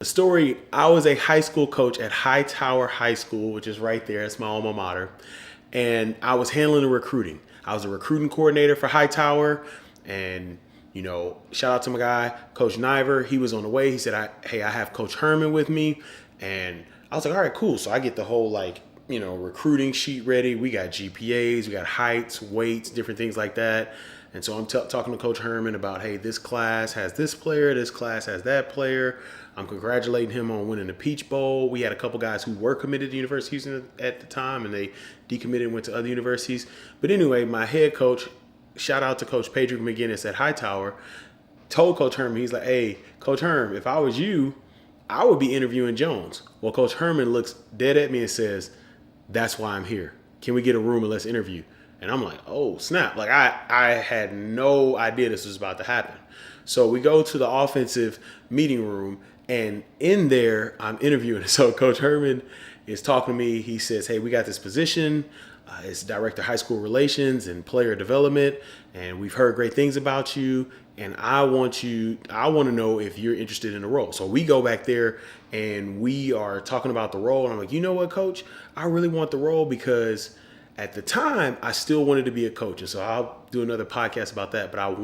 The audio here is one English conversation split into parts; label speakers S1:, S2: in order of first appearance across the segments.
S1: The story, I was a high school coach at Hightower High School, which is right there. It's my alma mater. And I was handling the recruiting. I was a recruiting coordinator for Hightower. And, shout out to my guy, Coach Niver. He was on the way. He said, hey, I have Coach Herman with me. And I was like, all right, cool. So I get the whole recruiting sheet ready. We got GPAs, we got heights, weights, different things like that. And so I'm talking to Coach Herman about, hey, this class has this player, this class has that player. I'm congratulating him on winning the Peach Bowl. We had a couple guys who were committed to University of Houston at the time, and they decommitted and went to other universities. But anyway, my head coach, shout out to Coach Pedro McGinnis at Hightower, told Coach Herman, he's like, hey, Coach Herman, if I was you, I would be interviewing Jones. Well, Coach Herman looks dead at me and says, that's why I'm here. Can we get a room and let's interview? And I'm like, oh, snap. Like, I had no idea this was about to happen. So we go to the offensive meeting room, and in there, I'm interviewing. So Coach Herman is talking to me. He says, hey, we got this position. It's Director of High School Relations and Player Development, and we've heard great things about you, and I want to know if you're interested in the role. So we go back there, and we are talking about the role, and I'm like, you know what, Coach? I really want the role because at the time, I still wanted to be a coach. And so I'll do another podcast about that. But I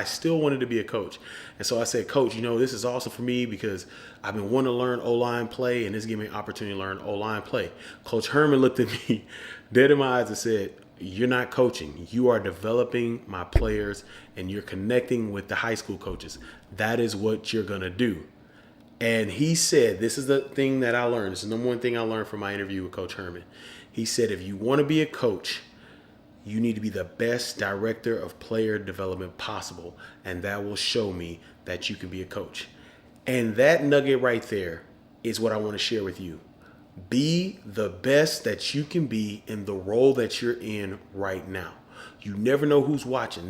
S1: still wanted to be a coach. And so I said, Coach, this is awesome for me because I've been wanting to learn O-line play, and this gave me an opportunity to learn O-line play. Coach Herman looked at me dead in my eyes and said, you're not coaching. You are developing my players, and you're connecting with the high school coaches. That is what you're going to do. And he said, this is the thing that I learned. This is the number one thing I learned from my interview with Coach Herman. He said, if you want to be a coach, you need to be the best director of player development possible. And that will show me that you can be a coach. And that nugget right there is what I want to share with you. Be the best that you can be in the role that you're in right now. You never know who's watching.